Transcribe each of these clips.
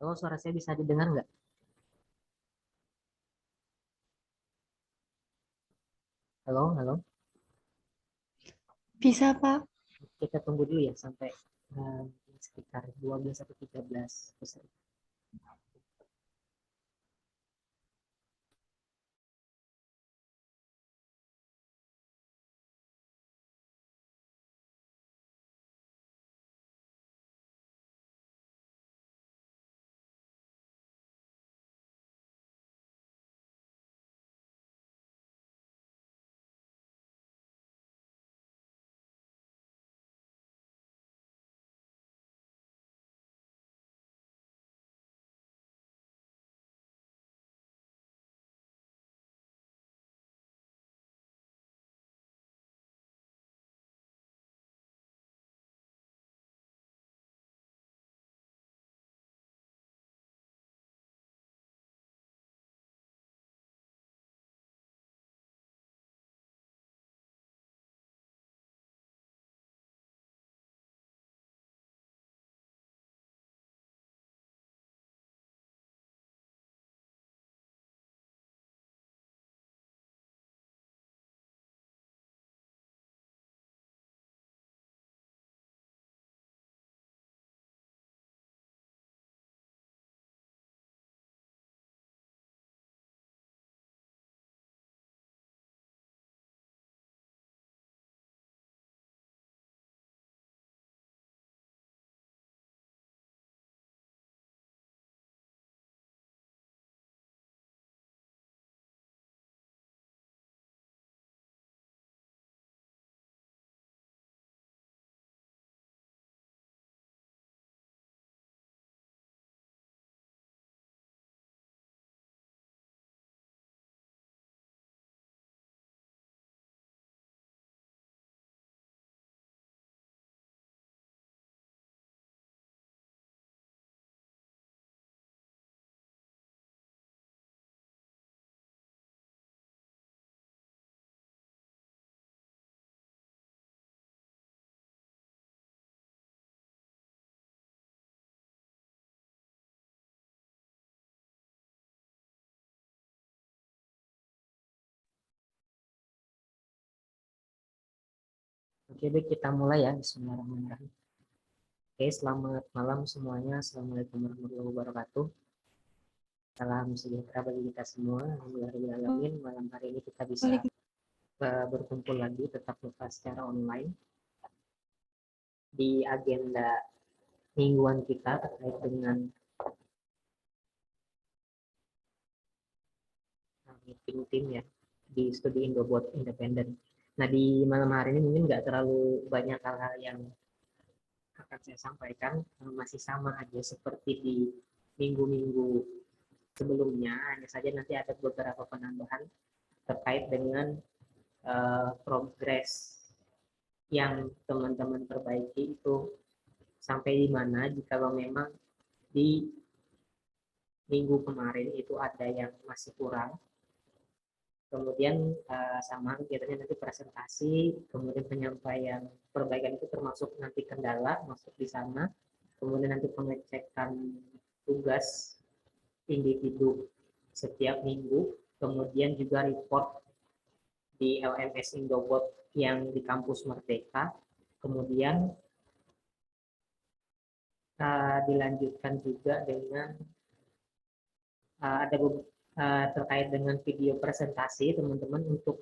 Kalau suara saya bisa didengar nggak? Halo, halo. Bisa, Pak. Kita tunggu dulu ya sampai eh, sekitar 12 atau 13 peserta. Oke, baik kita mulai ya. Bismillahirrahmanirrahim. Oke, selamat malam semuanya. Assalamualaikum warahmatullahi wabarakatuh. Salam sejahtera bagi kita semua. Alhamdulillahirrahmanirrahim. Malam hari ini kita bisa berkumpul lagi tetap muka secara online di agenda mingguan kita terkait dengan meeting tim ya di studi Indobot Independen. Nah, di malam hari ini mungkin nggak terlalu banyak hal-hal yang akan saya sampaikan, masih sama aja seperti di minggu-minggu sebelumnya, hanya saja nanti ada beberapa penambahan terkait dengan progres yang teman-teman perbaiki itu sampai di mana jika memang di minggu kemarin itu ada yang masih kurang. Kemudian sama kegiatannya nanti presentasi, kemudian penyampaian perbaikan itu termasuk nanti kendala masuk di sana, kemudian nanti pengecekan tugas individu setiap minggu, kemudian juga report di LMS Indobot yang di kampus Merdeka, kemudian dilanjutkan juga dengan ada terkait dengan video presentasi teman-teman untuk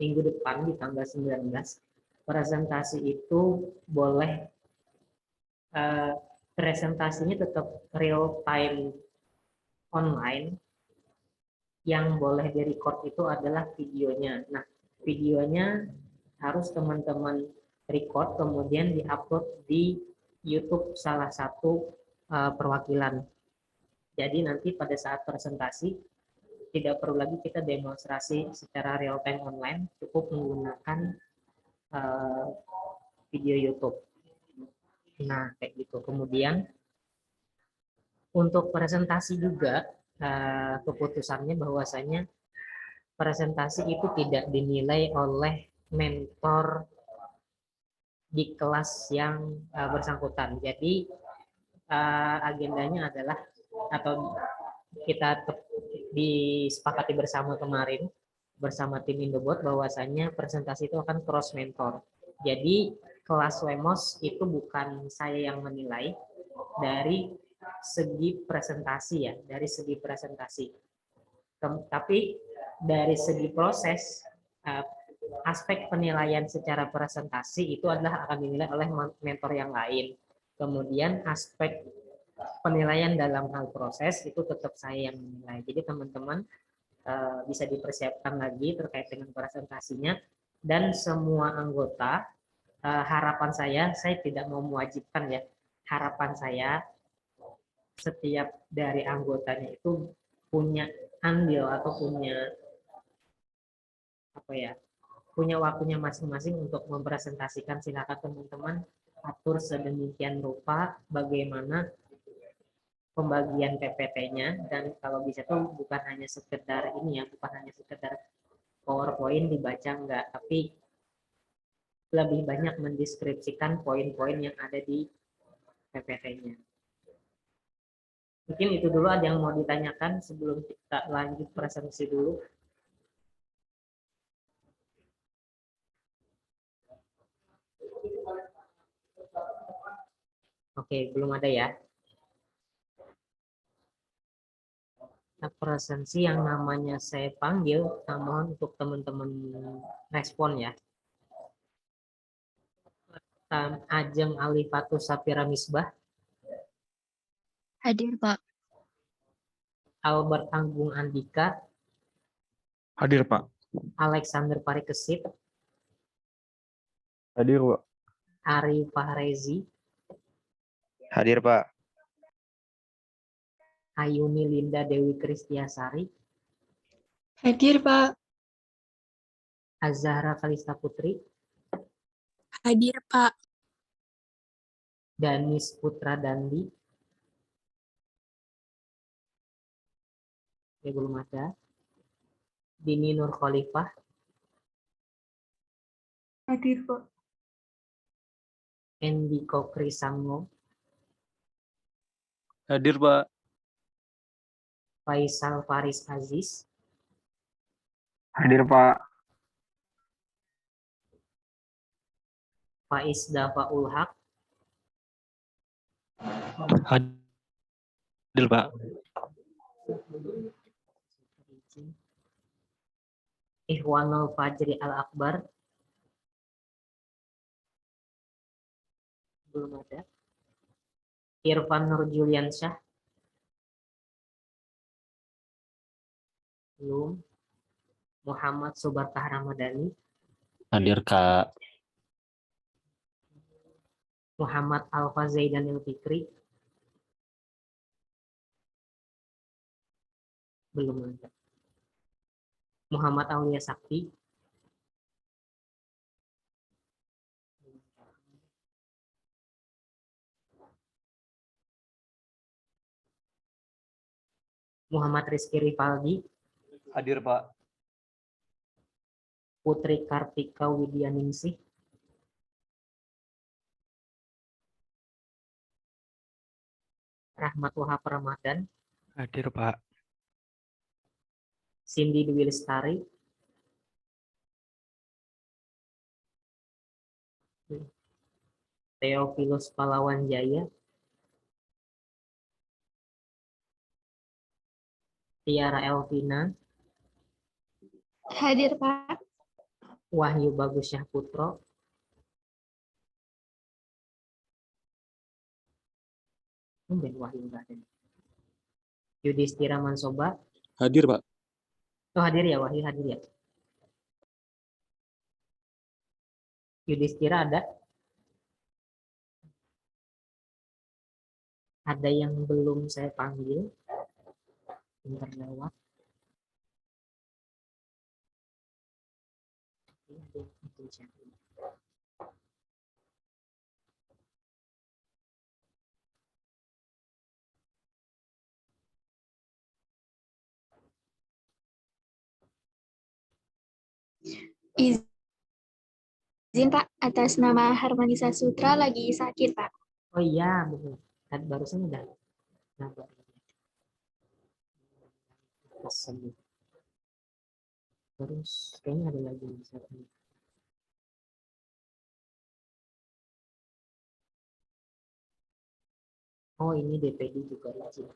minggu depan di tanggal 19. Presentasi itu boleh presentasinya tetap real time online, yang boleh direcord itu adalah videonya. Nah, videonya harus teman-teman record kemudian diupload di YouTube salah satu perwakilan. Jadi nanti pada saat presentasi tidak perlu lagi kita demonstrasi secara real time online, cukup menggunakan uh, video YouTube. Nah, kayak gitu. Kemudian untuk presentasi juga keputusannya bahwasanya presentasi itu tidak dinilai oleh mentor di kelas yang bersangkutan. Jadi agendanya adalah atau kita disepakati bersama kemarin bersama tim Indobot bahwasanya presentasi itu akan cross mentor. Jadi kelas Lemos itu bukan saya yang menilai dari segi presentasi ya, dari segi presentasi. Tapi dari segi proses aspek penilaian secara presentasi itu adalah akan dinilai oleh mentor yang lain. Kemudian aspek penilaian dalam hal proses itu tetap saya yang menilai. Jadi teman-teman bisa dipersiapkan lagi terkait dengan presentasinya, dan semua anggota harapan saya tidak mau mewajibkan ya, harapan saya setiap dari anggotanya itu punya andil atau punya waktunya masing-masing untuk mempresentasikan. Silakan teman-teman atur sedemikian rupa bagaimana pembagian PPT-nya, dan kalau bisa tuh bukan hanya sekedar ini ya, bukan hanya sekedar PowerPoint dibaca enggak, tapi lebih banyak mendeskripsikan poin-poin yang ada di PPT-nya. Mungkin itu dulu, ada yang mau ditanyakan sebelum kita lanjut presentasi dulu. Oke, belum ada ya. Nah, presentasi yang namanya saya panggil, mohon untuk teman-teman respon ya. Ajeng Alifatus Sapira Misbah. Hadir, Pak. Albert Anggung Andika. Hadir, Pak. Alexander Parikesit. Hadir, Pak. Ari Fahrezi. Hadir, Pak. Ayuni Linda Dewi Kristiasari. Hadir, Pak. Azahra Kalista Putri. Hadir, Pak. Danis Putra Dandi. Ya, belum ada. Dini Nur Khalifah. Hadir, Pak. Endi Kokri Sango. Hadir, Pak. Faisal Faris Aziz. Hadir, Pak. Faiz Dafaul Haq. Hadir, Pak. Ikhwanul Fajri Al-Akbar. Belum ada. Irfan Nur Juliansyah. Belum. Muhammad Subarkah Ramadhani. Hadir, Kak. Muhammad Alfa Zaidanil Fikri. Belum ada. Muhammad Aulia Sakti. Muhammad Rizky Rifaldi. Hadir, Pak. Putri Kartika Widyaningsih. Rahmat Wahab Ramadan. Hadir, Pak. Cindy Dwi Lestari. Theophilus Palawan Jaya. Tiara Elvina. Hadir, Pak. Wahyu Bagus Syahputro. Wahyu enggak ada. Yudhistira Mansoba. Hadir, Pak. Oh, hadir ya, Wahyu hadir ya. Yudhistira ada? Ada yang belum saya panggil. Bentar lewat. Izin, Pak, atas nama Harmanisa Sutra lagi sakit, Pak. Oh iya, betul. Tadi barusan udah. Nah, tersebut. Terus kayaknya ada lagi misalnya. Oh, ini DPD juga izin.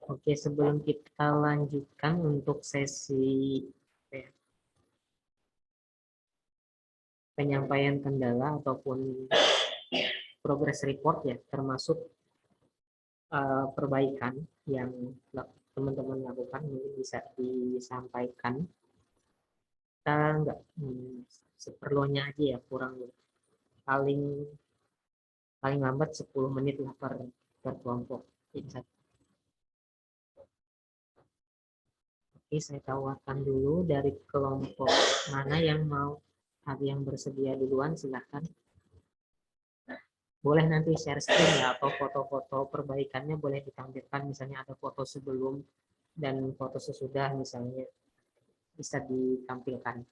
Oke, sebelum kita lanjutkan untuk sesi penyampaian kendala ataupun progress report ya, termasuk perbaikan yang teman-teman lakukan mungkin bisa disampaikan. Kita nggak seperlunya aja ya, kurang paling lambat 10 menit lah per kelompok. Oke, saya tawarkan dulu dari kelompok mana yang mau, ada yang bersedia duluan, silahkan. Boleh nanti share screen ya, atau foto-foto perbaikannya boleh ditampilkan, misalnya ada foto sebelum dan foto sesudah misalnya, bisa ditampilkan.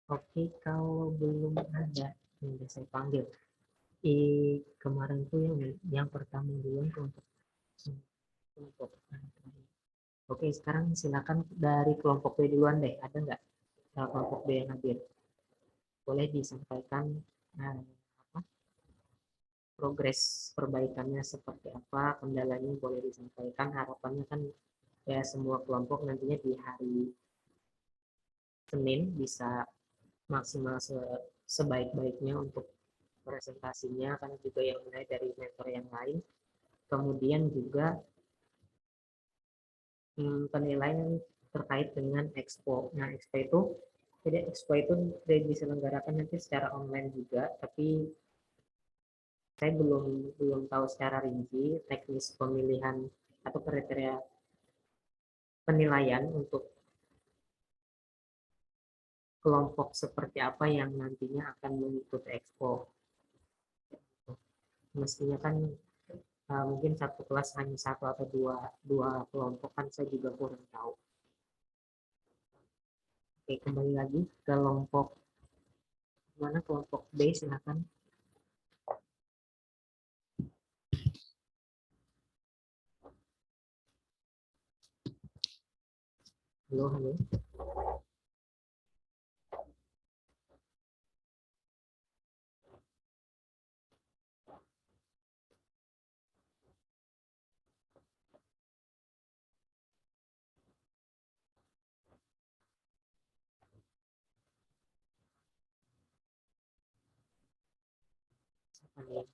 Oke, kalau belum ada, ini saya panggil. Kemarin tuh yang pertama duluan kelompok. Oke, sekarang silakan dari kelompok B duluan deh. Ada nggak kelompok B yang hadir? Boleh disampaikan apa, progres perbaikannya seperti apa, kendalanya boleh disampaikan. Harapannya kan ya semua kelompok nantinya di hari Senin bisa maksimal sebaik-baiknya untuk presentasinya, kan juga yang mulai dari mentor yang lain. Kemudian juga penilaian terkait dengan expo. Nah, expo itu diselenggarakan nanti secara online juga, tapi saya belum tahu secara rinci teknis pemilihan atau kriteria penilaian untuk kelompok seperti apa yang nantinya akan mengikuti expo. Mestinya kan mungkin satu kelas hanya satu atau dua kelompok, kan saya juga kurang tahu. Oke, kembali lagi ke kelompok mana, kelompok B, silakan. Halo.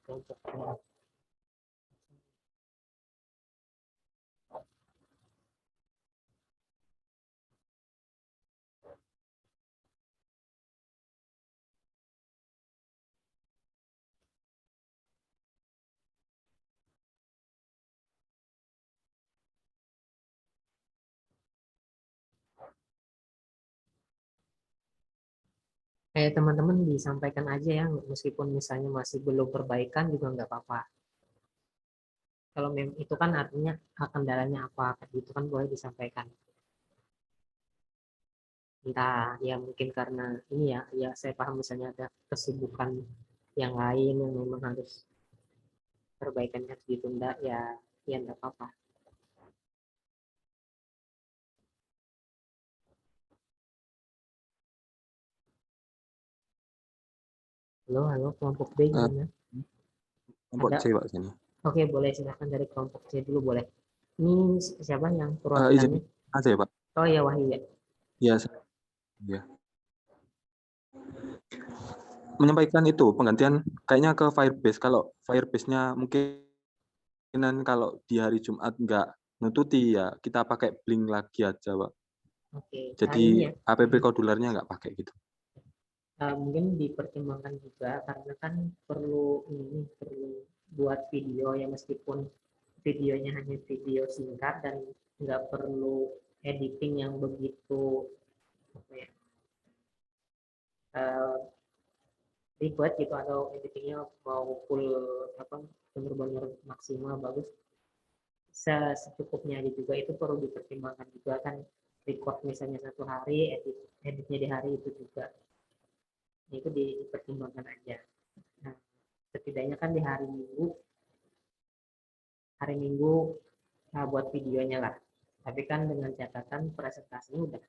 Kelompok B. Teman-teman disampaikan aja ya, meskipun misalnya masih belum perbaikan juga nggak apa-apa. Kalau itu kan artinya kendalanya apa, itu kan boleh disampaikan. Entah ya mungkin karena ini ya saya paham misalnya ada kesibukan yang lain yang memang harus perbaikannya harus ditunda, ya nggak apa-apa. Halo, kelompok B gimana? Kelompok Ada? C, Pak, sini. Oke, boleh, silahkan dari kelompok C dulu boleh. Ini siapa yang Izin perwakilannya? aja ya, Pak. Oh ya, Wahyu ya. Iya. Ya. Menyampaikan itu penggantian kayaknya ke Firebase. Kalau Firebase-nya mungkin kalau di hari Jumat nggak nututi ya kita pakai Blink lagi aja, Pak. Oke. Nah, ini Jadi ya. app kodularnya nggak pakai gitu. Mungkin dipertimbangkan juga karena kan perlu buat video ya, meskipun videonya hanya video singkat dan nggak perlu editing yang begitu apa ya, eh, ribet gitu, atau editingnya mau full apa, benar-benar maksimal bagus, secukupnya aja juga. Itu perlu dipertimbangkan juga kan, record misalnya 1 hari, editnya di hari itu juga. Itu dipertimbangkan aja. Nah, setidaknya kan di hari Minggu buat videonya lah. Tapi kan dengan catatan presentasinya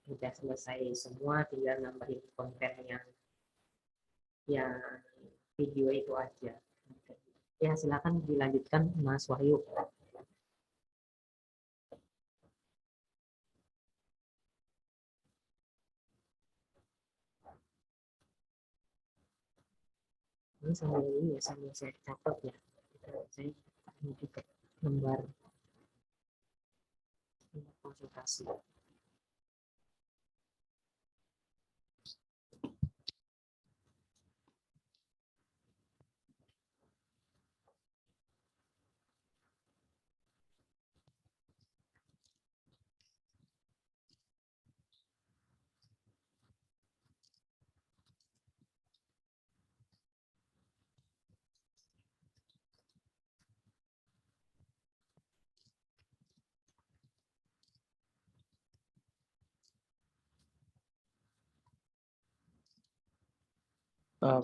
udah selesai semua, tinggal nambahin konten yang video itu aja. Ya, silakan dilanjutkan Mas Wahyu. Ini sambil ini ya, sambil saya catat ya. Saya ini juga lembar konsultasi.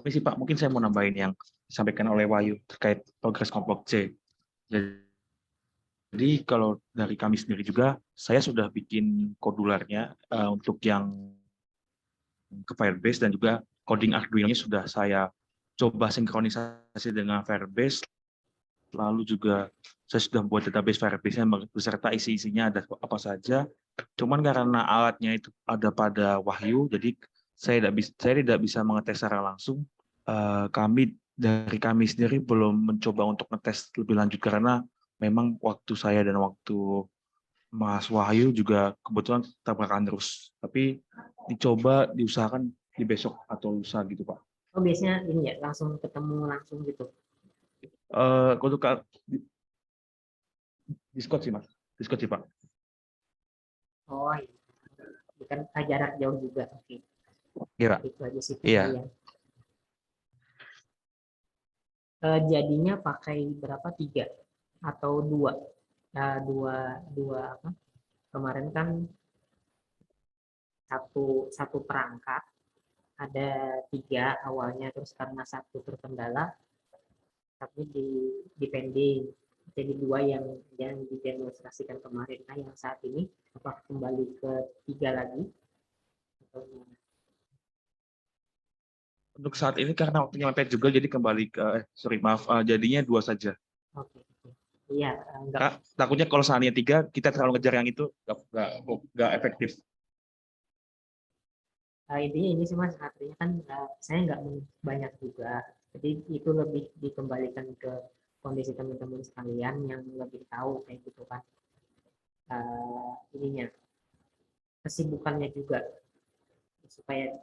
Misi Pak, mungkin saya mau nambahin yang disampaikan oleh Wahyu terkait progres kelompok C. Jadi kalau dari kami sendiri juga, saya sudah bikin kodularnya untuk yang ke Firebase, dan juga coding Arduino-nya sudah saya coba sinkronisasi dengan Firebase. Lalu juga saya sudah buat database Firebase yang beserta isi-isinya ada apa saja. Cuman karena alatnya itu ada pada Wahyu, jadi saya tidak bisa mengetes secara langsung. Dari kami sendiri belum mencoba untuk ngetes lebih lanjut karena memang waktu saya dan waktu Mas Wahyu juga kebetulan tabrakan terus. Tapi diusahakan di besok atau lusa gitu Pak. Oh, biasanya ini ya, langsung ketemu langsung gitu. Untuk Discord sih Mas, Discord sih Pak. Oh iya, bukan jarak jauh juga. Oke. Iya. Itu aja sih. Iya. Jadinya pakai berapa, 3 atau 2? Dua apa, kemarin kan satu perangkat ada 3 awalnya, terus karena satu terkendala tapi di pending jadi 2 yang didemonstrasikan kemarin. Nah, yang saat ini apakah kembali ke 3 lagi atau gimana? Untuk saat ini karena waktunya mepet juga, jadi kembali ke jadinya 2 saja. Oke. Iya, Kak, takutnya kalau seandainya 3 kita terlalu ngejar yang itu nggak efektif. Intinya ini sih Mas, artinya kan saya nggak banyak juga, jadi itu lebih dikembalikan ke kondisi teman-teman sekalian yang lebih tahu kayak gitu kan, ininya kesibukannya juga, supaya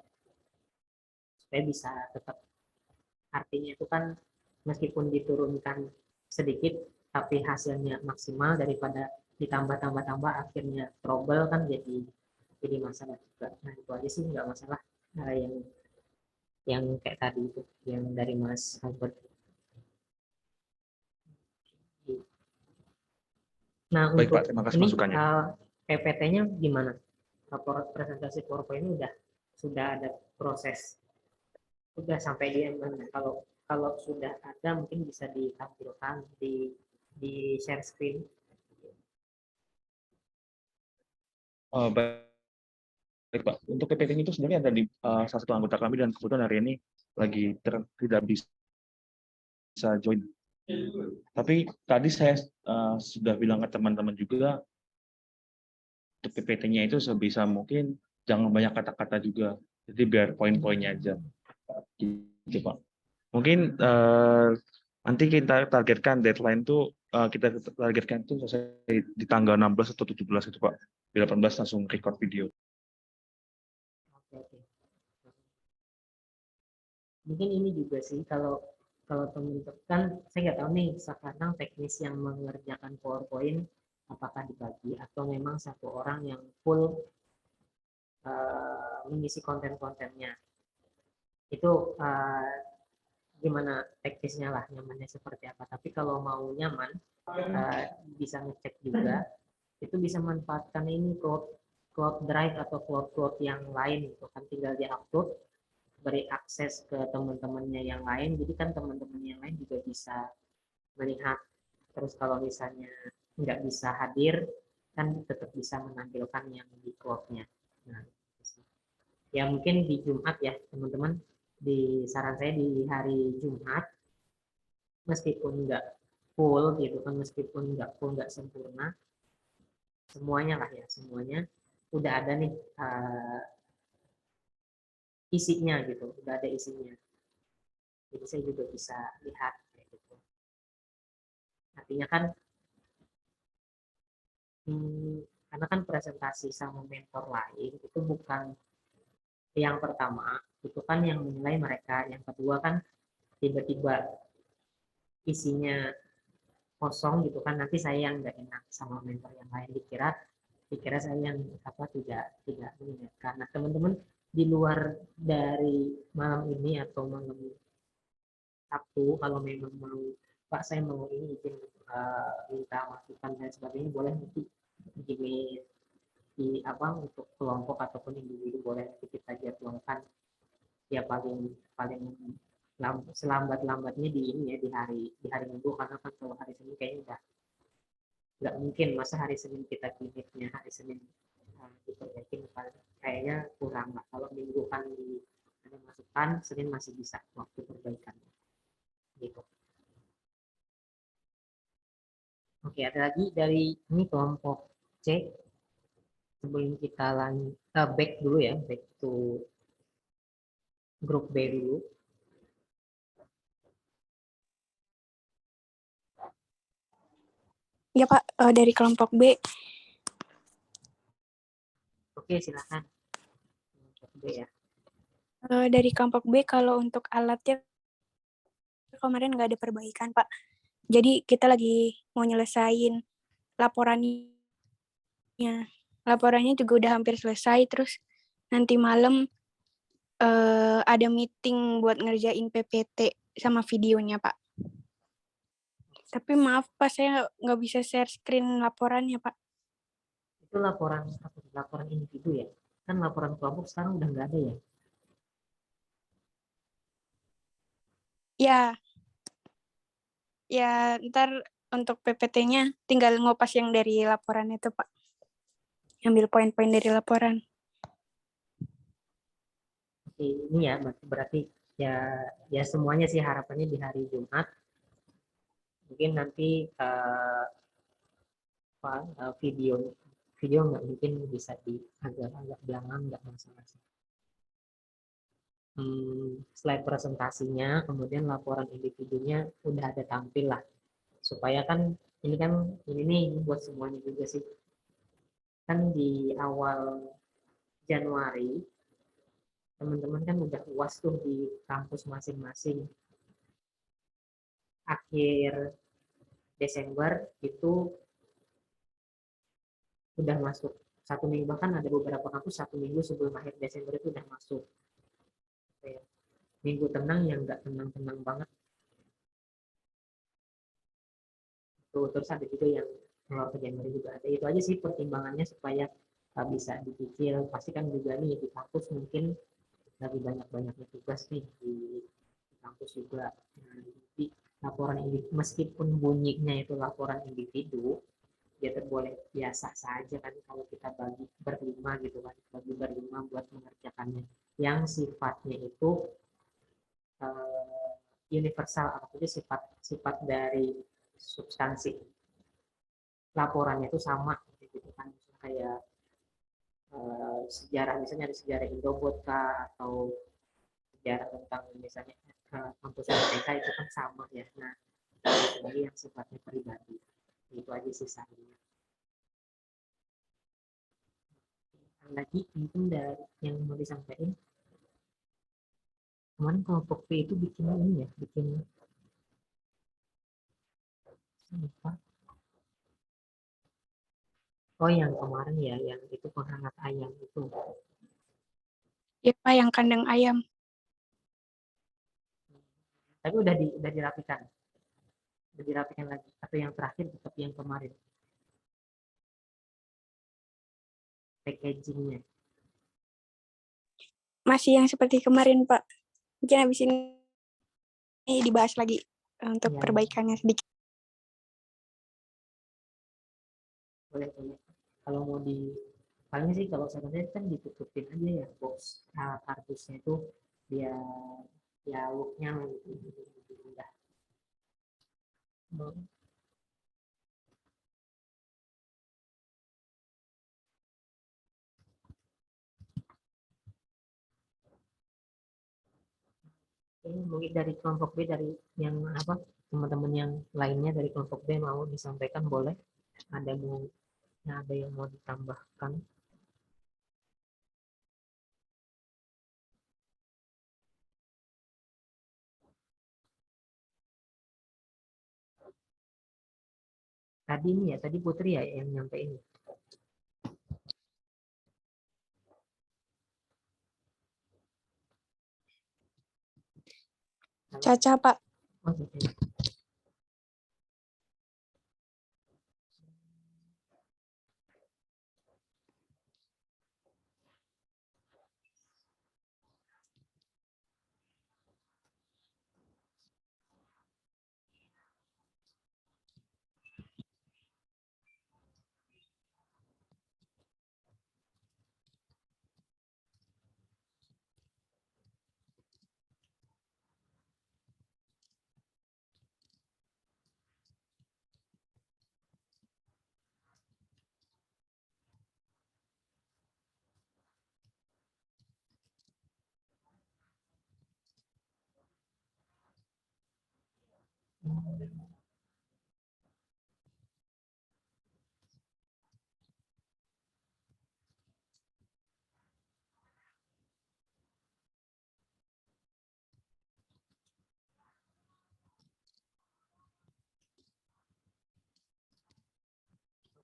bisa tetap, artinya itu kan meskipun diturunkan sedikit tapi hasilnya maksimal daripada ditambah akhirnya trouble kan, jadi masalah juga. Nah, itu aja sih, nggak masalah. Yang kayak tadi itu yang dari Mas Albert. Nah, Baik untuk Pak, terima kasih ini masukannya. PPT-nya gimana? Rapor presentasi PowerPoint ini sudah ada proses, sudah sampai di mana? Kalau sudah ada mungkin bisa ditampilkan di share screen. Baik Pak, untuk PPT itu sebenarnya ada di salah satu anggota kami, dan kebetulan hari ini lagi tidak bisa join. Tapi tadi saya sudah bilang ke teman-teman juga, untuk PPT-nya itu sebisa mungkin jangan banyak kata-kata juga, jadi biar poin-poinnya aja. Gitu Pak. Mungkin nanti kita targetkan deadline tuh kita targetkan itu selesai di tanggal 16 atau 17 itu Pak. Di 18 langsung record video. Oke. Mungkin ini juga sih kalau teman-teman kan saya nggak tahu nih sekarang teknis yang mengerjakan PowerPoint apakah dibagi atau memang satu orang yang full mengisi konten-kontennya. Itu gimana teknisnya lah, nyamannya seperti apa. Tapi kalau mau nyaman, bisa ngecek juga, itu bisa manfaatkan ini cloud drive atau cloud yang lain, itu kan tinggal di-upload, beri akses ke teman-temannya yang lain, jadi kan teman-teman yang lain juga bisa melihat. Terus kalau misalnya nggak bisa hadir, kan tetap bisa menampilkan yang di cloud-nya. Nah, ya mungkin di Jumat ya teman-teman, di saran saya di hari Jumat, meskipun nggak full gitu kan, meskipun nggak full, nggak sempurna, semuanya lah ya, semuanya udah ada nih isinya gitu, udah ada isinya. Jadi saya juga bisa lihat kayak gitu. Artinya kan, karena kan presentasi sama mentor lain itu bukan yang pertama, itu kan yang menilai mereka. Yang kedua kan tiba-tiba isinya kosong gitu kan, nanti saya yang nggak enak sama mentor yang lain, dikira saya yang tidak mengingatkan. Nah teman-teman, di luar dari malam ini atau malam Sabtu, kalau memang mau, Pak saya mau ini izin minta masukan dan sebagainya, boleh nanti di apa, untuk kelompok ataupun individu boleh nanti kita jadwalkan ya, paling paling selambat-lambatnya di ini ya, di hari Minggu, karena kan kalau hari Senin kayaknya udah nggak mungkin, masa hari Senin kita kliniknya hari Senin diperbaikin, kayaknya kurang lah. Kalau Minggu kan ada masukan, Senin masih bisa waktu perbaikan gitu. Oke, ada lagi dari ini kelompok C. Sebelum kita back dulu ya, back to grup B dulu. Ya Pak, dari kelompok B. Oke, silakan. Kelompok B ya. Dari kelompok B, kalau untuk alatnya kemarin nggak ada perbaikan Pak. Jadi kita lagi mau nyelesain laporannya. Laporannya juga udah hampir selesai, terus nanti malam ada meeting buat ngerjain PPT sama videonya Pak. Tapi maaf Pak, saya nggak bisa share screen laporannya Pak. Itu laporan individu ya. Kan laporan kelompok sekarang udah nggak ada ya. Ya ntar untuk PPT-nya tinggal ngopas yang dari laporan itu Pak. Ambil poin-poin dari laporan. Oke, ini ya berarti ya semuanya sih harapannya di hari Jumat. Mungkin nanti video nggak mungkin bisa di agak belakang, nggak masalah sih. Slide presentasinya, kemudian laporan individunya udah ada tampil lah, supaya kan ini nih buat semuanya juga sih, kan di awal Januari teman-teman kan udah UAS tuh di kampus masing-masing. Akhir Desember itu udah masuk 1 minggu, bahkan ada beberapa kampus 1 minggu sebelum akhir Desember itu udah masuk. Minggu tenang yang nggak tenang-tenang banget. Terus ada juga yang keluar ke Januari juga ada. Itu aja sih pertimbangannya supaya bisa dicicil. Pasti kan juga nih di kampus mungkin lagi banyak-banyaknya tugas nih di kampus juga. Nah, jadi laporan individu, meskipun bunyinya itu laporan individu, ya boleh biasa saja kan kalau kita bagi berlima gitu kan, bagi berlima buat mengerjakannya. Yang sifatnya itu universal, artinya sifat dari substansi laporannya itu sama gitu kan, kayak sejarah, misalnya ada sejarah Indobot atau sejarah tentang misalnya kampus MTK, itu kan sama ya. Nah kecuali yang sifatnya pribadi. Itu aja sih sarannya. Lagi mungkin dari yang mau disampaikan, kemarin kelompok P itu bikin ini ya, bikin apa? Oh yang kemarin ya, yang itu penghangat ayam itu. Ya Pak, yang kandang ayam. Tapi udah dirapikan. Udah dirapikan lagi. Atau yang terakhir tetap yang kemarin. Packagingnya. Masih yang seperti kemarin Pak. Mungkin habis ini dibahas lagi untuk Ya, perbaikannya sedikit. boleh. Kalau mau paling sih kalau saya kan ditutupin aja ya box kardusnya itu biar ya looknya lebih mudah. Ini mungkin dari kelompok B, dari yang apa, teman-teman yang lainnya dari kelompok B mau disampaikan, boleh. Ada yang mau ditambahkan. Tadi ini ya, tadi Putri ya yang nyampein. Caca Pak. Oh, gitu.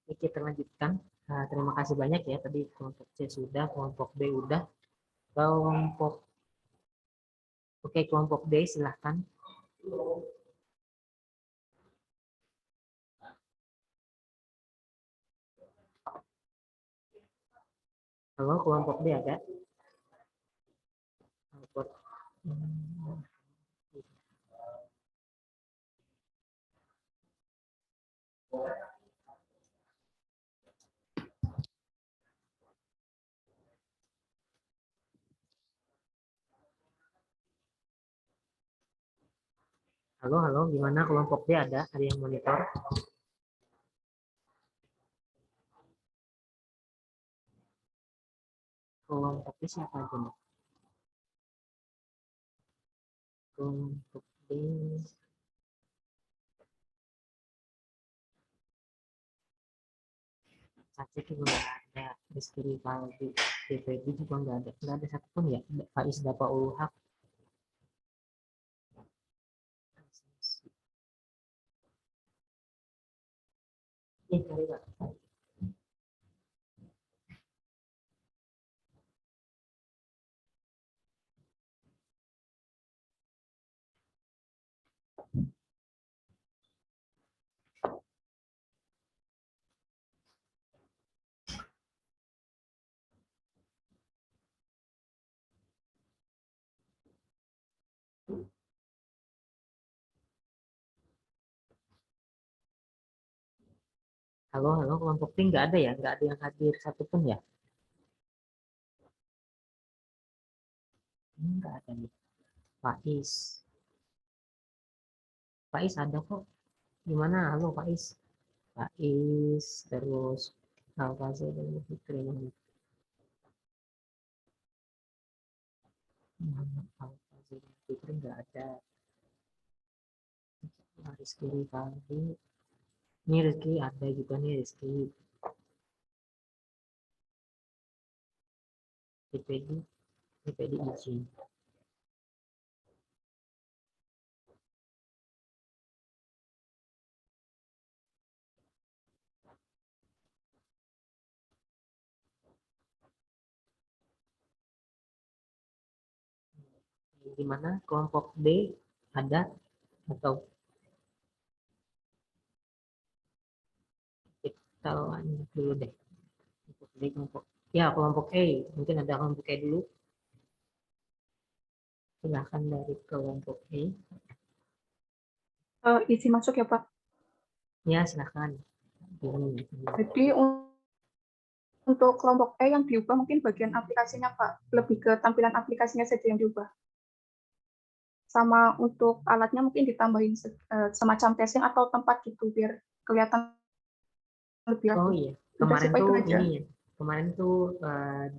Oke, kita lanjutkan. Terima kasih banyak ya. Tadi kelompok C sudah, kelompok B udah. Kelompok Oke, kelompok D silahkan. Halo, kelompok D ada? Kelompok- Halo, gimana kelompok D ada? Ada yang monitor? Kelompok D siapa aja nih? Kelompok D. Aceh juga nggak ada. Rizky Rivaldi, DPD juga nggak ada satupun ya. Faiz Dapaul Haq. Cari Pak. Halo, kelompok D nggak ada ya? Nggak ada yang hadir satupun ya? Ini nggak ada nih. Faiz. Faiz ada kok. Gimana? Halo Faiz. Faiz, terus Al-Fazil dan Fikri Muhammad Al-Fazil dan Fikri nggak ada. Rizky Rivaldi. Ini Rizky ada juga nih Rizky. DPD izin. Di mana kelompok D ada atau kita lanjut dulu deh. Kelompok D, kelompok ya kelompok E, mungkin ada kelompok E dulu. Silahkan dari kelompok E. Izin masuk ya Pak. Ya silahkan. Jadi untuk kelompok E yang diubah mungkin bagian aplikasinya Pak, lebih ke tampilan aplikasinya saja yang diubah. Sama untuk alatnya mungkin ditambahin semacam casing atau tempat gitu biar kelihatan lebih Oh rapi. iya, Udah kemarin sih, Pak, tuh itu aja. ini ya, kemarin tuh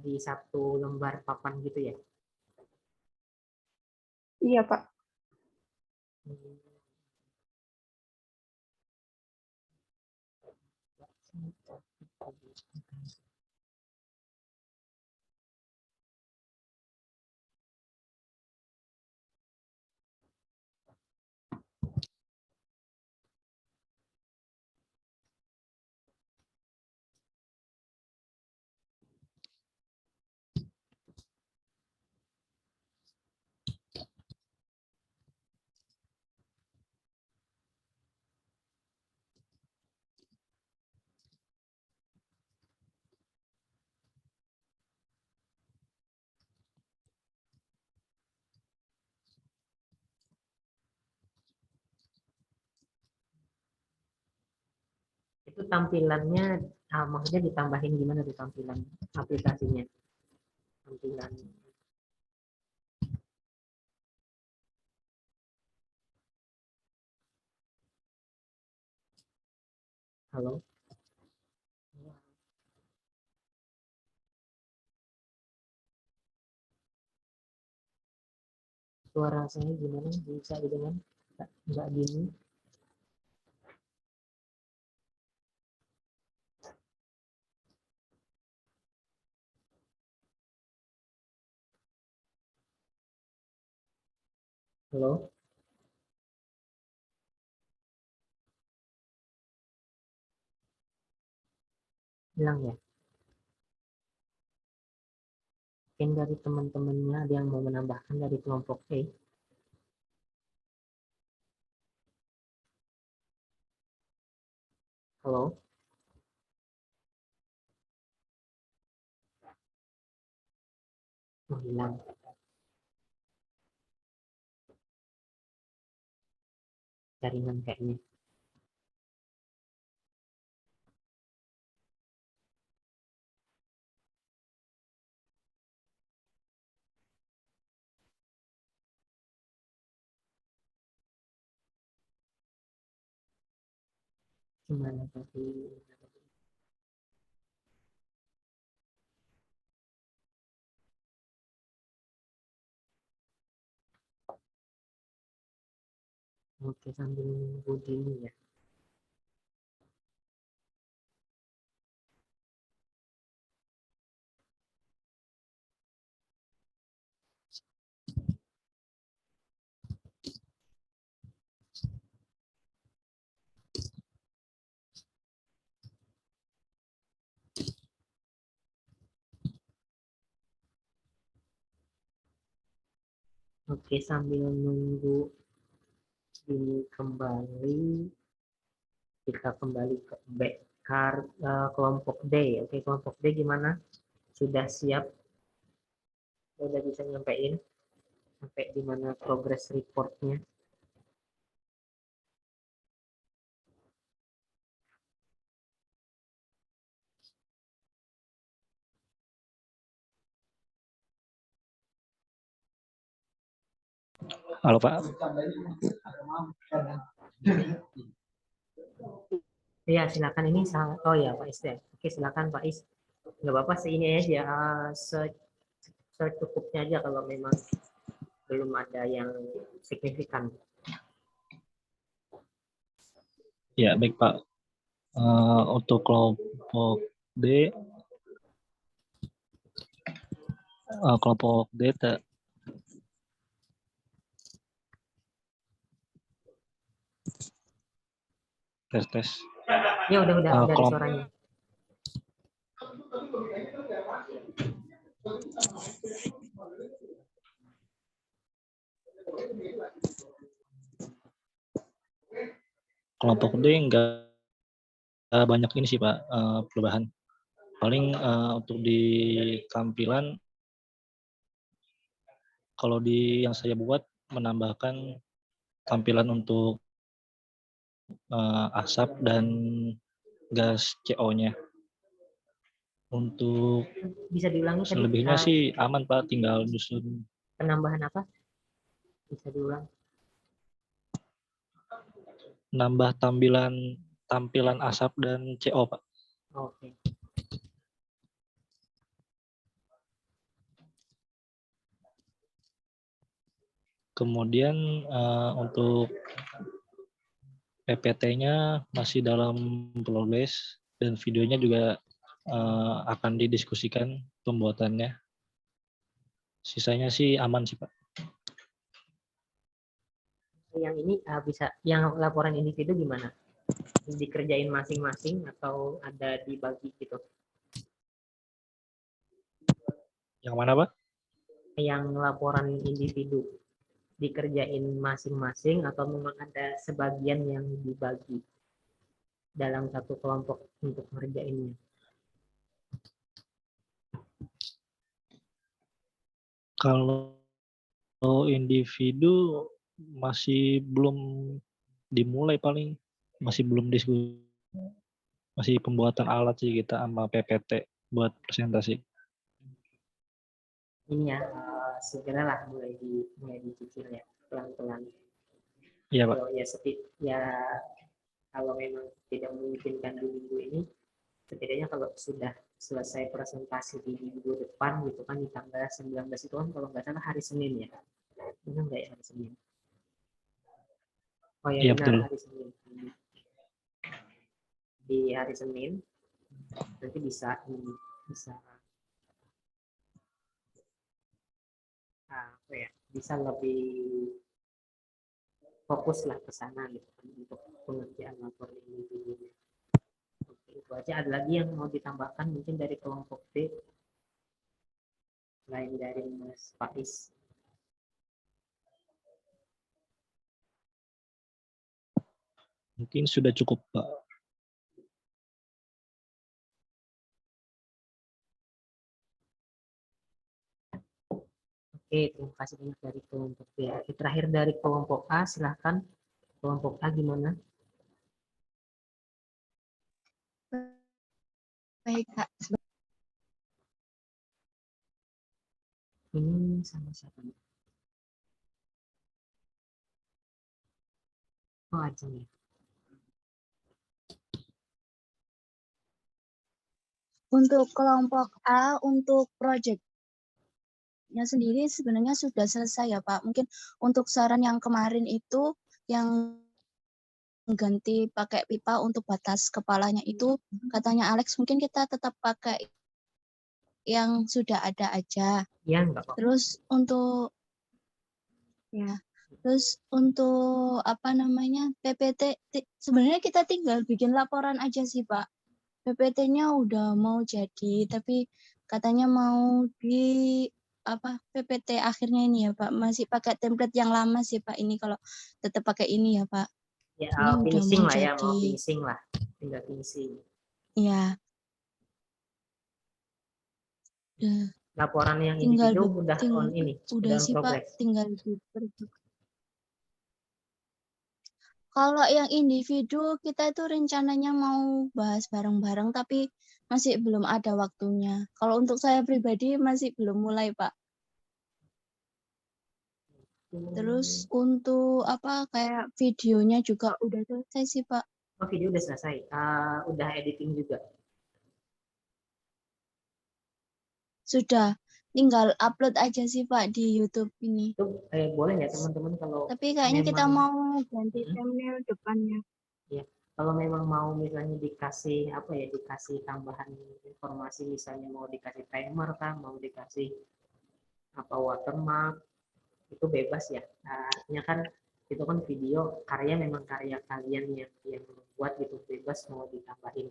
di satu lembar papan gitu ya. Iya Pak. Itu tampilannya, maksudnya ditambahin gimana tuh tampilan aplikasinya? Tampilan. Halo? Suara saya gimana? Bisa didengar? Enggak gini. Halo? Hilang ya? Mungkin dari teman-temannya ada yang mau menambahkan dari kelompok E. Halo? Oh, hilang. Jaringan kayaknya. Gimana tadi? Oke, sambil nunggu dulu ya. Oke, sambil nunggu ini kembali, kita kembali ke kelompok D. Oke, kelompok D gimana? Sudah siap? Sudah bisa nyampein? Sampai di mana progress reportnya? Halo Pak. Iya, silakan ini. Oh ya, Pak Is. Oke, silakan Pak Is. Nggak apa-apa sih ini aja, secukupnya aja kalau memang belum ada yang signifikan. Ya, baik Pak. Untuk kelompok D, tes. Ya udah ada Kelompok suaranya. kelompok D enggak banyak ini sih Pak perubahan. Paling untuk di tampilan, kalau di yang saya buat menambahkan tampilan untuk asap dan gas CO-nya. Untuk Bisa diulangi tadi selebihnya sih aman Pak, tinggal nyusun penambahan apa? Bisa diulang. nambah tampilan asap dan CO Pak. Oke. Kemudian untuk PPT-nya masih dalam progress dan videonya juga akan didiskusikan pembuatannya. Sisanya sih aman sih Pak. Yang ini bisa, yang laporan individu gimana? Dikerjain masing-masing atau ada dibagi gitu? Yang mana Pak? Yang laporan individu dikerjain masing-masing atau memang ada sebagian yang dibagi dalam satu kelompok untuk ngerjainnya? Kalau individu masih belum dimulai, paling masih belum diskusi, masih pembuatan alat sih kita sama PPT buat presentasi. Ini ya, segeralah mulai dicicil ya, pelan-pelan. Iya Pak. Kalau ya kalau memang tidak memungkinkan di minggu ini, setidaknya kalau sudah selesai presentasi di minggu depan gitu kan, di tanggal 19 itu kan kalau nggak salah hari Senin ya. Benar nggak ya hari Senin? Oh ya, Iya benar, betul. hari Senin. Di hari Senin nanti bisa apa ya, bisa lebih fokus lah ke sana gitu kan untuk pengerjaan laporan ini. Oke, itu aja. Ada lagi yang mau ditambahkan mungkin dari kelompok B lain dari Mas Faiz? Mungkin sudah cukup Pak. Oke, terima kasih banyak dari kelompok B. Terakhir dari kelompok A, silahkan. Kelompok A gimana? Baik, Kak. Ini sama siapa? Oh, Ajeng ya. Untuk kelompok A, untuk proyeknya sendiri sebenarnya sudah selesai ya Pak. Mungkin untuk saran yang kemarin itu yang ganti pakai pipa untuk batas kepalanya itu, katanya Alex mungkin kita tetap pakai yang sudah ada aja. Ya, enggak apa-apa. Terus untuk apa namanya PPT, sebenarnya kita tinggal bikin laporan aja sih Pak. PPT-nya udah mau jadi, tapi katanya mau di PPT akhirnya ini ya Pak, masih pakai template yang lama sih Pak ini kalau tetap pakai ini ya Pak. Ya, Ini udah finishing mau lah ya, mau jadi. finishing lah. Tinggal finishing. Ya. Laporan yang Tinggal individu udah on ini, udah on sih Pak, progress. tinggal diperbaiki. Kalau yang individu kita itu rencananya mau bahas bareng-bareng tapi masih belum ada waktunya. Kalau untuk saya pribadi masih belum mulai, Pak. Terus untuk kayak videonya juga udah selesai sih, Pak. Oh, video udah selesai. Udah editing juga. Sudah, tinggal upload aja sih Pak di YouTube ini. Itu boleh ya teman-teman kalau Tapi kayaknya kita memang mau ganti thumbnail depannya. ya, Kalau memang mau misalnya dikasih apa ya, dikasih tambahan informasi, misalnya mau dikasih timer kan, mau dikasih apa watermark, itu bebas ya. Artinya kan itu kan video karya, memang karya kalian yang buat gitu, bebas mau ditambahin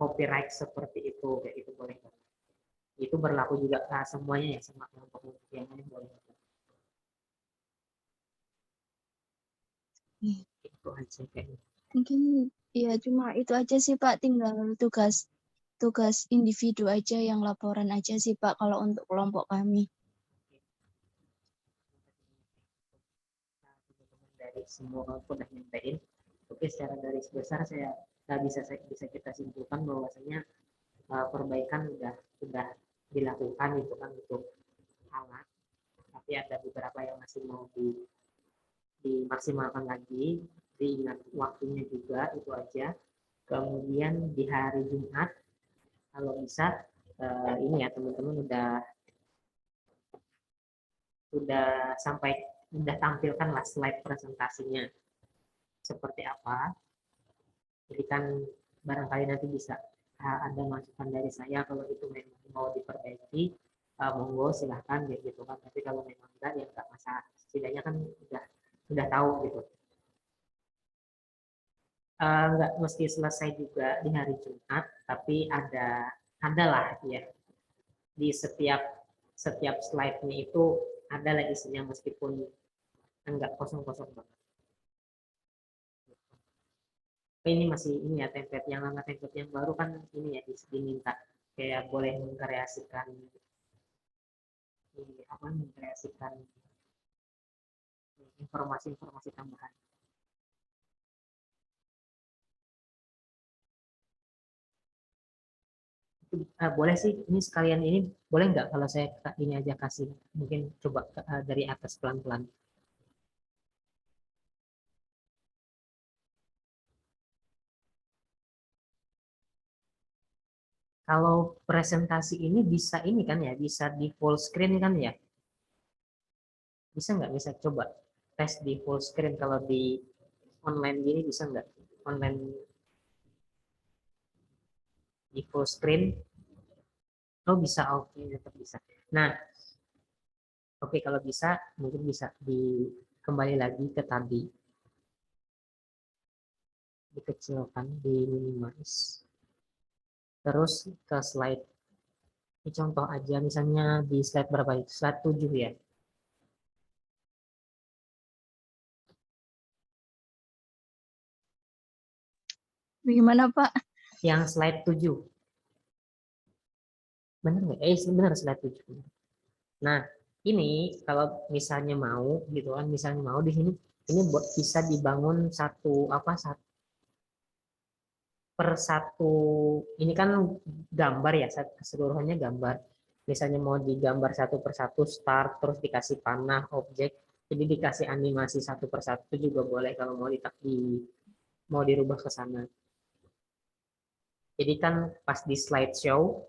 copyright seperti itu, kayak itu boleh. Itu berlaku juga semuanya ya, sama kelompok yang lain boleh. Itu aja kayaknya. Mungkin ya cuma itu aja sih Pak, tinggal tugas individu aja yang laporan aja sih Pak kalau untuk kelompok kami. Teman-teman dari semua kelompok udah nyampein. Oke, secara garis besar saya bisa kita simpulkan bahwasanya perbaikan sudah dilakukan itu kan untuk alat, tapi ada beberapa yang masih mau dimaksimalkan lagi, diingat waktunya juga, itu aja. Kemudian di hari Jumat kalau bisa ini ya teman-teman udah tampilkanlah slide presentasinya seperti apa. Jadi kan barangkali nanti bisa ada masukan dari saya kalau itu memang mau diperbaiki, monggo silahkan gitu kan. Tapi kalau memang enggak ya enggak masalah. Setidaknya kan udah tahu gitu. Nggak mesti selesai juga di hari Jumat, tapi adalah ya di setiap slide-nya itu ada lah isinya, meskipun enggak kosong-kosong banget. Ini masih ini ya, template yang lama, template yang baru kan ini ya diminta kayak boleh mengkreasikan informasi-informasi tambahan. Boleh sih ini sekalian, ini boleh nggak kalau saya ini aja kasih, mungkin coba dari atas pelan-pelan. Kalau presentasi ini bisa ini kan ya, bisa di full screen kan ya? Bisa nggak? Bisa coba tes di full screen kalau di online gini, bisa nggak? Online di full screen? Oh bisa, oke, tetap bisa. Nah, oke, kalau bisa mungkin bisa kembali lagi ke tadi, dikecilkan, di minimize, terus ke slide. Ini contoh aja, misalnya di slide berapa? Slide 7 ya. Bagaimana Pak? Yang slide 7. Benar nggak? Benar slide 7. Nah, ini kalau misalnya mau gitu kan, misalnya mau di sini ini bisa dibangun per satu, ini kan gambar ya, keseluruhannya gambar. Misalnya mau digambar satu per satu, start, terus dikasih panah, objek, jadi dikasih animasi satu per satu juga boleh kalau mau dirubah ke sana. Jadi kan pas di slideshow,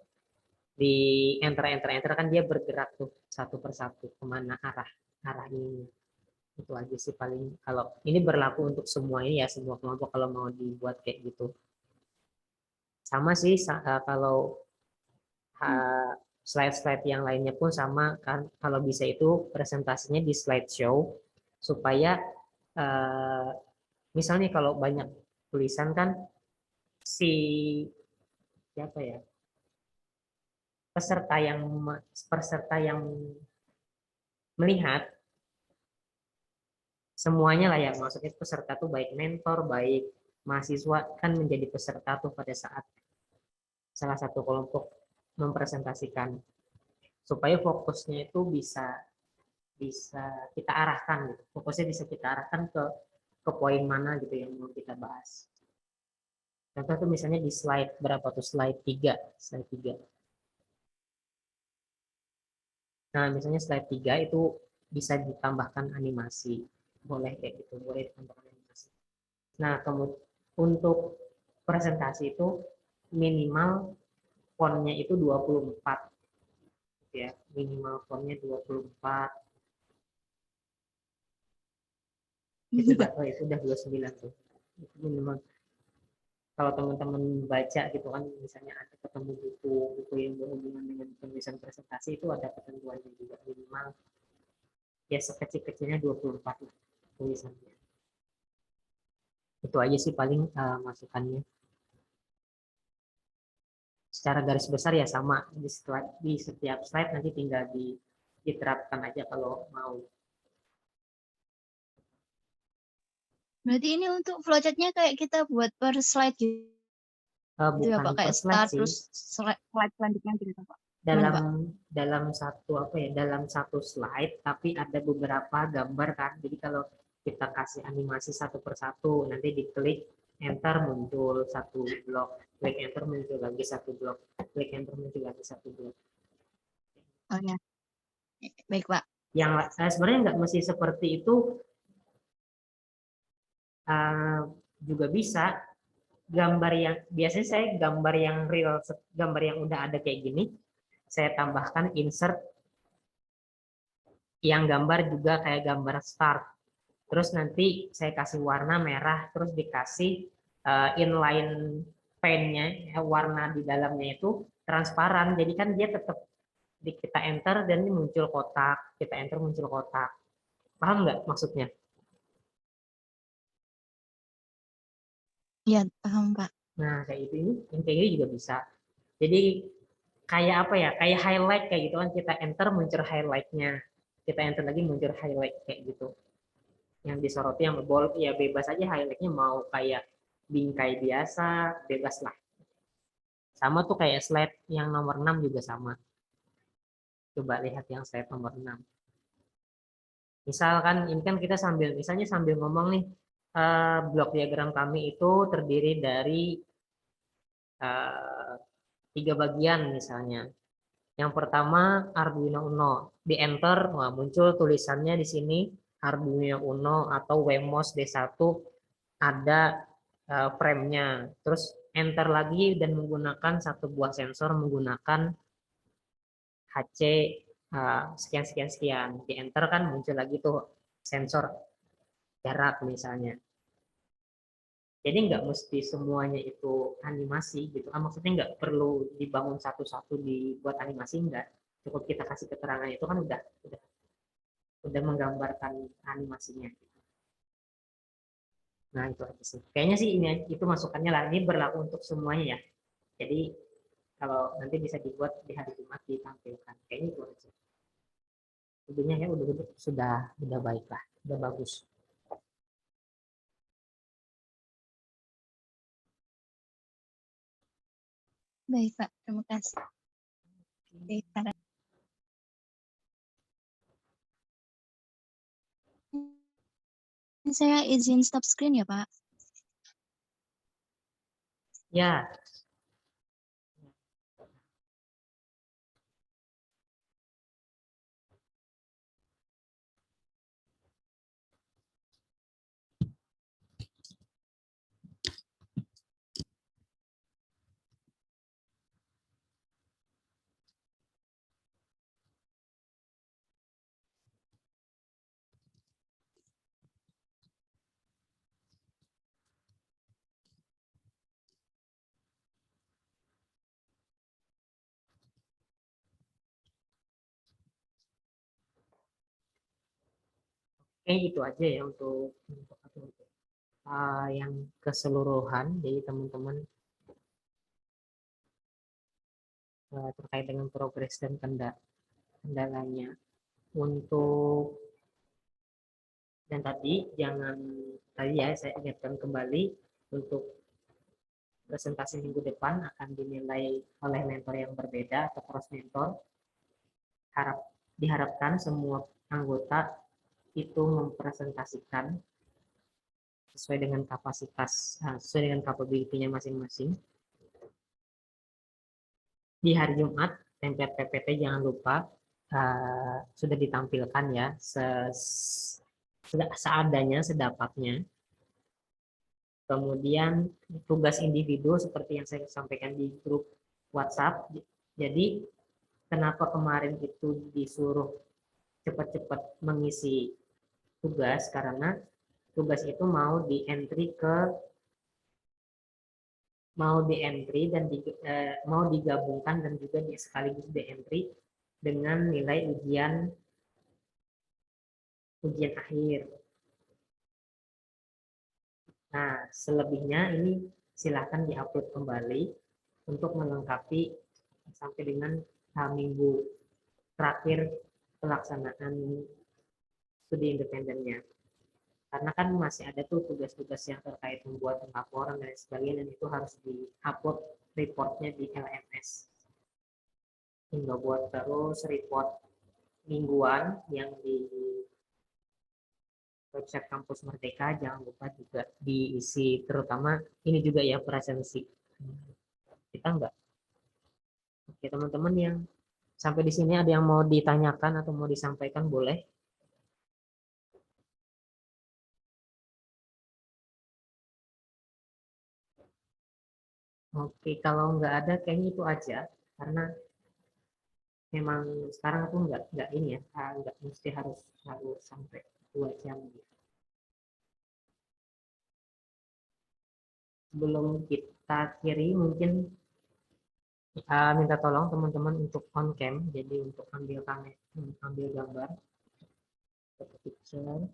di enter kan dia bergerak tuh satu per satu kemana arah ini. Itu aja sih paling, kalau ini berlaku untuk semua ini ya, semua kelompok kalau mau dibuat kayak gitu. Sama sih kalau slide-slide yang lainnya pun sama kan, kalau bisa itu presentasinya di slideshow supaya misalnya kalau banyak tulisan kan si siapa ya, peserta yang melihat semuanya lah ya, maksudnya peserta tuh baik mentor, baik mahasiswa kan menjadi peserta tuh pada saat salah satu kelompok mempresentasikan, supaya fokusnya itu bisa bisa kita arahkan gitu. Fokusnya bisa kita arahkan ke poin mana gitu yang mau kita bahas. Contoh tuh misalnya di slide berapa tuh, slide 3. Nah, misalnya slide 3 itu bisa ditambahkan animasi. Boleh kayak gitu, boleh ditambahkan animasi. Nah, kemudian untuk presentasi itu minimal fontnya itu 24 ya, minimal fontnya 24. Itu udah 29 tuh. Itu memang kalau teman-teman baca gitu kan, misalnya ada ketemu buku yang berhubungan dengan penulisan presentasi, itu ada ketentuannya juga, minimal ya sekecil-kecilnya 24 lah tulisannya. Itu aja sih paling masukannya. Secara garis besar ya sama di setiap slide, nanti tinggal diterapkan aja kalau mau. Berarti ini untuk flowchart-nya kayak kita buat per slide gitu ya Bukan Pak, kayak per slide start sih. terus slide selanjutnya gitu Pak. dalam satu slide, tapi ada beberapa gambar kan. Jadi kalau kita kasih animasi satu persatu, nanti diklik enter muncul satu blok, klik enter muncul lagi satu blok, klik enter muncul lagi satu blok. Oh ya, baik Pak. Yang sebenarnya nggak mesti seperti itu, juga bisa. Gambar yang biasanya saya gambar yang real, gambar yang udah ada kayak gini, saya tambahkan insert yang gambar juga kayak gambar start. Terus nanti saya kasih warna merah, terus dikasih inline paint-nya, warna di dalamnya itu transparan. Jadi kan dia tetap kita enter dan muncul kotak, kita enter muncul kotak. Paham nggak maksudnya? Iya, paham Pak. Nah, kayak ini, yang kayak gini juga bisa. Jadi kayak apa ya? Kayak highlight kayak gitu kan, kita enter muncul highlight-nya. Kita enter lagi muncul highlight kayak gitu. Yang disoroti yang bold ya bebas aja, highlight-nya mau kayak bingkai biasa, bebas lah. Sama tuh kayak slide yang nomor 6 juga sama. Coba lihat yang slide nomor 6. Misalkan ini kan kita misalnya sambil ngomong nih, blok diagram kami itu terdiri dari 3 bagian misalnya. Yang pertama Arduino Uno, di enter, wah, muncul tulisannya di sini Arduino Uno atau Wemos D1, ada frame-nya. Terus enter lagi dan menggunakan satu buah sensor menggunakan HC sekian sekian sekian. Di enter kan muncul lagi tuh sensor jarak misalnya. Jadi nggak mesti semuanya itu animasi gitu. Maksudnya nggak perlu dibangun satu-satu dibuat animasi, enggak. Cukup kita kasih keterangan itu kan udah menggambarkan animasinya. Nah itu aja sih. Kayaknya sih ini itu masukannya lah. Ini berlaku untuk semuanya ya. Jadi kalau nanti bisa dibuat di hari Jumat ditampilkan. Kayaknya itu aja. Intinya ya sudah baik lah, udah bagus. Baik Pak, terima kasih. Baik, Pak. Saya izin stop screen ya Pak. Ya, kayak gitu aja ya untuk yang keseluruhan. Jadi teman-teman terkait dengan progres dan kendalanya. Dan tadi ya saya ingatkan kembali, untuk presentasi minggu depan akan dinilai oleh mentor yang berbeda atau cross mentor. Diharapkan semua anggota itu mempresentasikan sesuai dengan kapasitas, sesuai dengan capability-nya masing-masing. Di hari Jumat, template PPT jangan lupa sudah ditampilkan ya, seadanya, sedapatnya. Kemudian tugas individu seperti yang saya sampaikan di grup WhatsApp. Jadi kenapa kemarin itu disuruh cepat-cepat mengisi tugas, karena tugas itu mau di-entry dan mau digabungkan dan juga sekaligus di-entry dengan nilai ujian akhir. Nah, selebihnya ini silahkan diupload kembali untuk melengkapi sampai dengan minggu terakhir pelaksanaan studi independennya. Karena kan masih ada tuh tugas-tugas yang terkait membuat laporan dan sebagainya, dan itu harus di-upload reportnya di LMS. Indobot, terus report mingguan yang di website Kampus Merdeka jangan lupa juga diisi, terutama ini juga ya presensi. Kita enggak. Oke, teman-teman yang sampai di sini ada yang mau ditanyakan atau mau disampaikan boleh. Oke, kalau nggak ada kayaknya itu aja, karena memang sekarang aku nggak ini ya, nggak mesti harus sampai 2 jam gitu. Sebelum kita akhiri mungkin minta tolong teman-teman untuk on cam, jadi untuk ambil gambar, picture.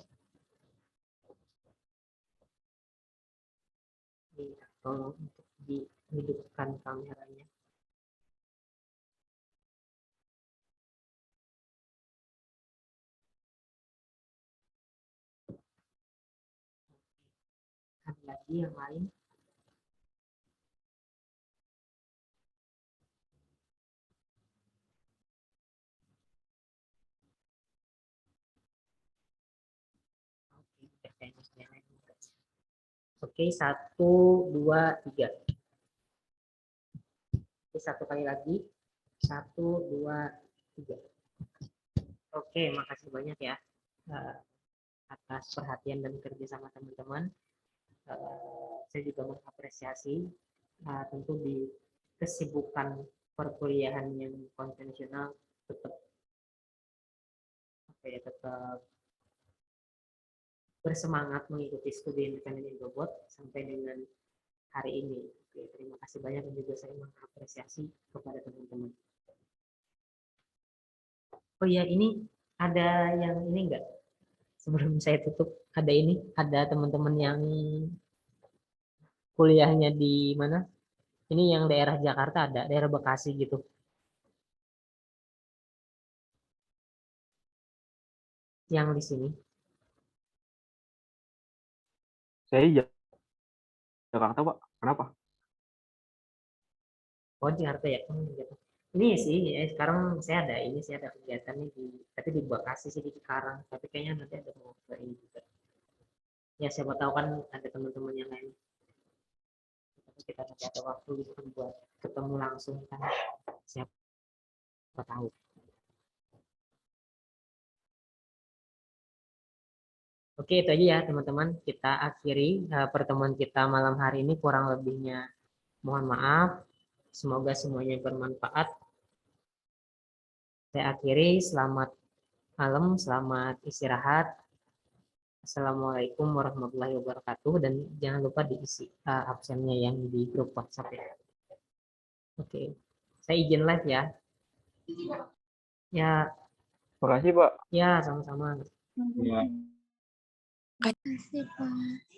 Iya, tolong untuk dihidupkan kameranya. Ada lagi yang lain? Oke, 1, 2, 3. Oke, 1 kali lagi. 1, 2, 3. Oke, makasih banyak ya atas perhatian dan kerja sama teman-teman. Saya juga mengapresiasi tentu di kesibukan perkuliahan yang konvensional tetap bersemangat mengikuti studi independen Indobot sampai dengan hari ini. Oke, terima kasih banyak dan juga saya mengapresiasi kepada teman-teman. Oh iya, ini ada yang ini enggak? Sebelum saya tutup, ada teman-teman yang kuliahnya di mana? Ini yang daerah Jakarta, ada daerah Bekasi gitu. Yang di sini. Saya Jakarta, Pak. Kenapa? Oh, Jakarta ya. Gitu. Ini sih, ya, sekarang saya ada kegiatan nih tapi di Bekasi sih, di Cikarang. Tapi kayaknya nanti ada mau ke ini juga. Ya, siapa tahu kan ada teman-teman yang lain. Kita nanti ada waktu gitu kan buat ketemu langsung kan. Siapa tahu. Oke, itu aja ya teman-teman. Kita akhiri pertemuan kita malam hari ini. Kurang lebihnya mohon maaf. Semoga semuanya bermanfaat. Saya akhiri. Selamat malam, selamat istirahat. Assalamualaikum warahmatullahi wabarakatuh. Dan jangan lupa diisi absennya yang di grup WhatsApp ya. Oke, saya izin live ya. Ya, Makasih, Pak. ya sama-sama. Ya. Terima kasih, Pak.